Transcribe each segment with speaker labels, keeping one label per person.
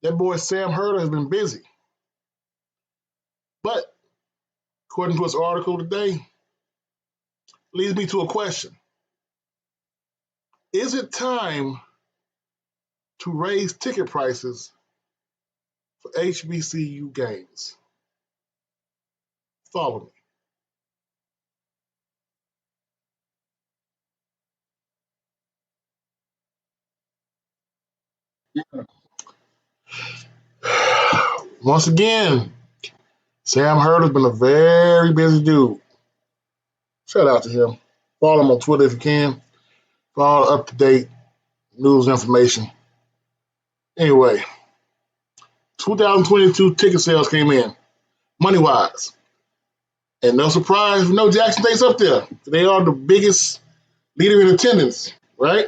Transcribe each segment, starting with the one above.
Speaker 1: That boy Sam Herder has been busy. But according to his article today, leads me to a question. Is it time to raise ticket prices for HBCU games? Follow me. Once again, Sam Herder's been a very busy dude. Shout out to him. Follow him on Twitter if you can. For all up to date news information. Anyway, 2022 ticket sales came in, money wise. And no surprise, Jackson State's up there. They are the biggest leader in attendance, right?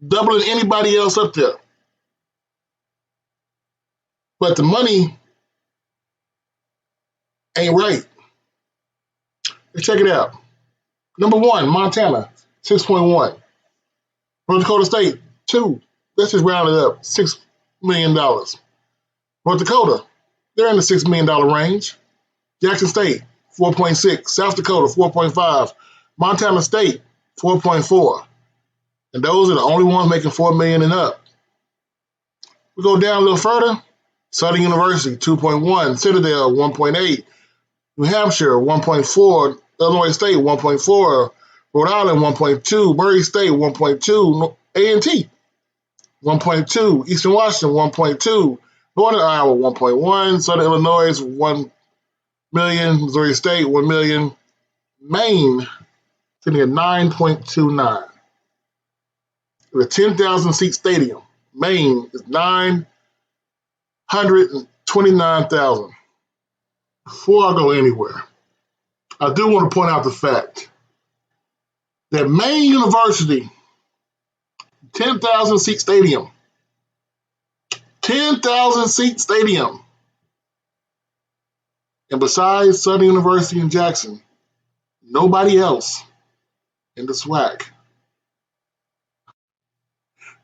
Speaker 1: Doubling anybody else up there. But the money ain't right. Let's check it out. Number one, Montana, 6.1. North Dakota State, 2. Let's just round it up, $6 million. North Dakota, they're in the $6 million range. Jackson State, 4.6. South Dakota, 4.5. Montana State, 4.4. And those are the only ones making $4 million and up. We go down a little further. Southern University, 2.1. Citadel, 1.8. New Hampshire, 1.4. Illinois State, 1.4. Rhode Island, 1.2. Murray State, 1.2. A&T, 1.2. Eastern Washington, 1.2. Northern Iowa, 1.1. Southern Illinois, 1 million. Missouri State, 1 million. Maine, sitting at 9.29. With a 10,000 seat stadium, Maine is 929,000. Before I go anywhere, I do want to point out the fact that Maine University, 10,000 seat stadium, 10,000 seat stadium. And besides Southern University and Jackson, nobody else in the SWAC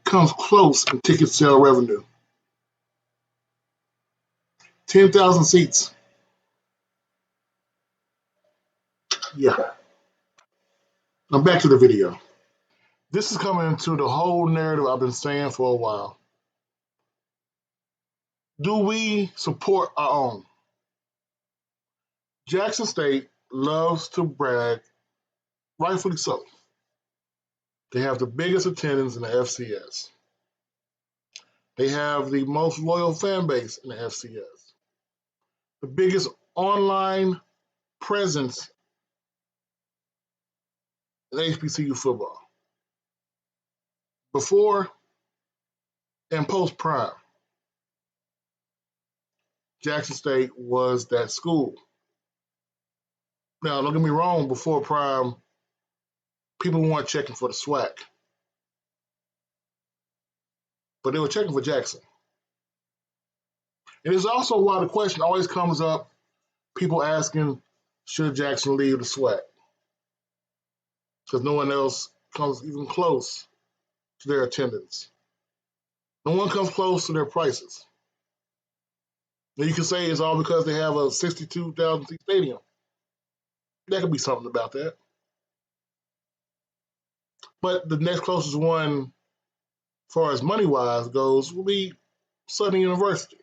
Speaker 1: comes close in ticket sale revenue. 10,000 seats. Yeah. Now back to the video. This is coming into the whole narrative I've been saying for a while. Do we support our own? Jackson State loves to brag, rightfully so. They have the biggest attendance in the FCS. They have the most loyal fan base in the FCS. The biggest online presence in HBCU football. Before and post Prime, Jackson State was that school. Now, don't get me wrong, before Prime, people weren't checking for the SWAC. But they were checking for Jackson. And it's also why the question always comes up, people asking, should Jackson leave the SWAC? Because no one else comes even close to their attendance. No one comes close to their prices. Now you can say it's all because they have a 62,000 seat stadium. That could be something about that. But the next closest one, as far as money-wise goes, will be Southern University.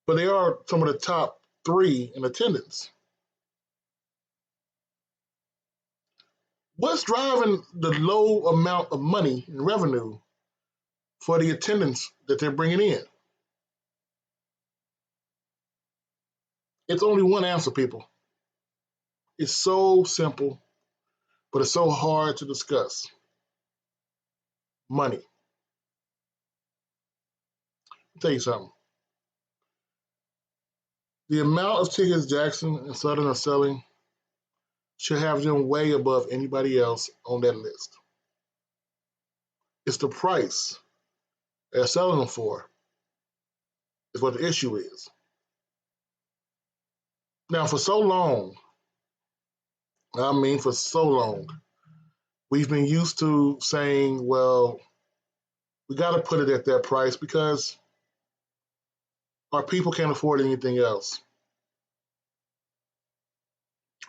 Speaker 1: But they are some of the top 3 in attendance. What's driving the low amount of money in revenue for the attendance that they're bringing in? It's only one answer, people. It's so simple, but it's so hard to discuss. Money. I'll tell you something. The amount of tickets Jackson and Southern are selling should have them way above anybody else on that list. It's the price they're selling them for is what the issue is. Now, for so long, for so long, we've been used to saying, well, We got to put it at that price because our people can't afford anything else.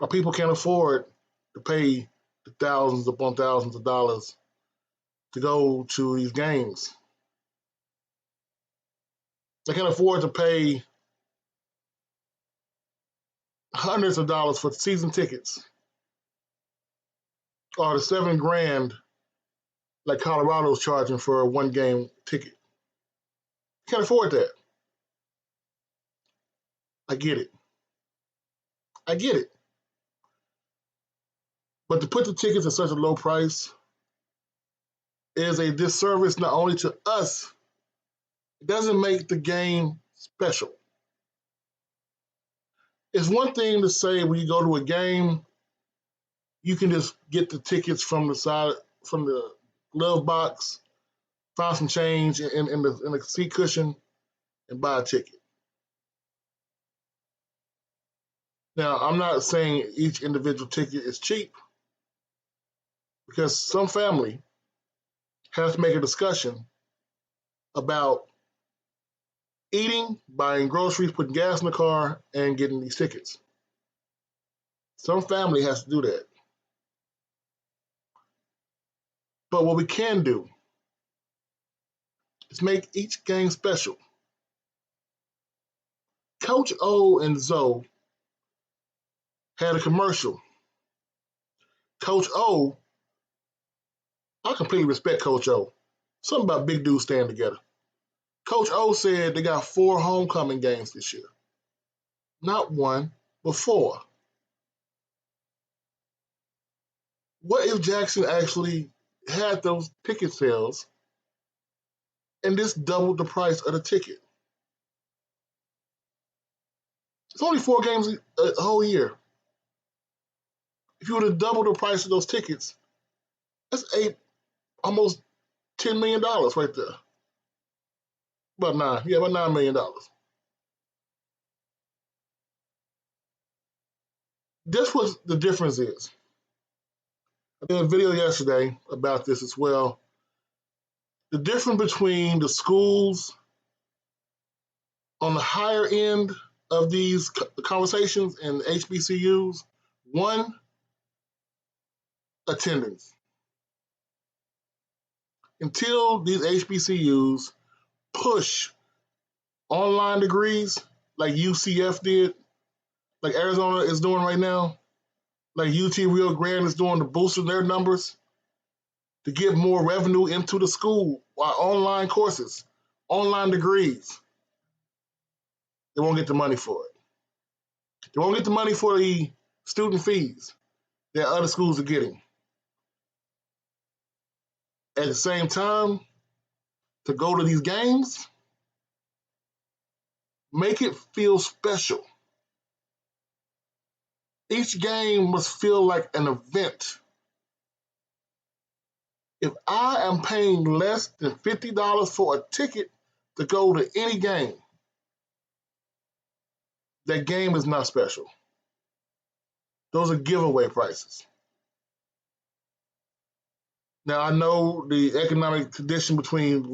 Speaker 1: Our people can't afford to pay the thousands upon thousands of dollars to go to these games. They can't afford to pay hundreds of dollars for season tickets or the $7,000 like Colorado's charging for a one game ticket. Can't afford that. I get it. I get it. But to put the tickets at such a low price is a disservice not only to us, it doesn't make the game special. It's one thing to say when you go to a game, you can just get the tickets from the side, from the glove box, find some change in the seat cushion, and buy a ticket. Now, I'm not saying each individual ticket is cheap because some family has to make a discussion about eating, buying groceries, putting gas in the car, and getting these tickets. Some family has to do that. But what we can do is make each game special. Coach O and Zoe had a commercial. Coach O, I completely respect Coach O. Something about big dudes staying together. Coach O said they got 4 homecoming games this year. Not one, but 4. What if Jackson actually had those ticket sales and just doubled the price of the ticket? It's only 4 games a whole year. If you would have doubled the price of those tickets, that's almost $10 million right there. About $9 million. That's what the difference is. I did a video yesterday about this as well. The difference between the schools on the higher end of these conversations and HBCUs, one, attendance. Until these HBCUs push online degrees like UCF did, like Arizona is doing right now, like UT Rio Grande is doing to boost their numbers to get more revenue into the school while online courses, online degrees, they won't get the money for it. They won't get the money for the student fees that other schools are getting. At the same time, to go to these games, make it feel special. Each game must feel like an event. If I am paying less than $50 for a ticket to go to any game, that game is not special. Those are giveaway prices. Now, I know the economic condition between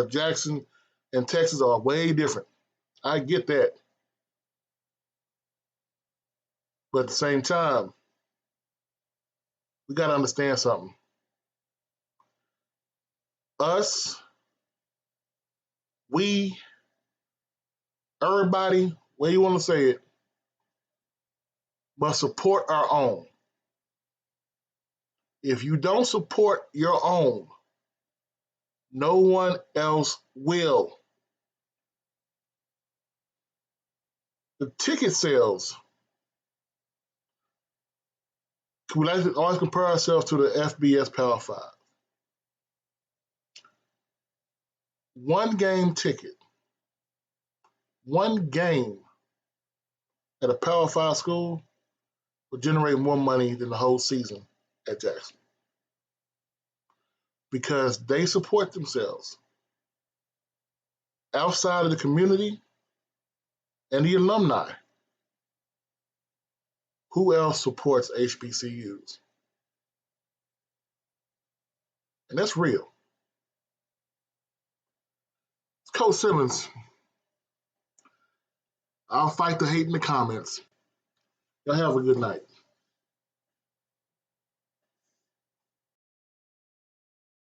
Speaker 1: Jackson and Texas are way different. I get that. But at the same time, we got to understand something. Us, we, everybody, way you want to say it, must support our own. If you don't support your own, no one else will. The ticket sales, we like to always compare ourselves to the FBS Power 5. One game ticket, one game at a Power 5 school will generate more money than the whole season at Jackson. Because they support themselves. Outside of the community and the alumni, who else supports HBCUs? And that's real. Coach Simmons, I'll fight the hate in the comments. Y'all have a good night.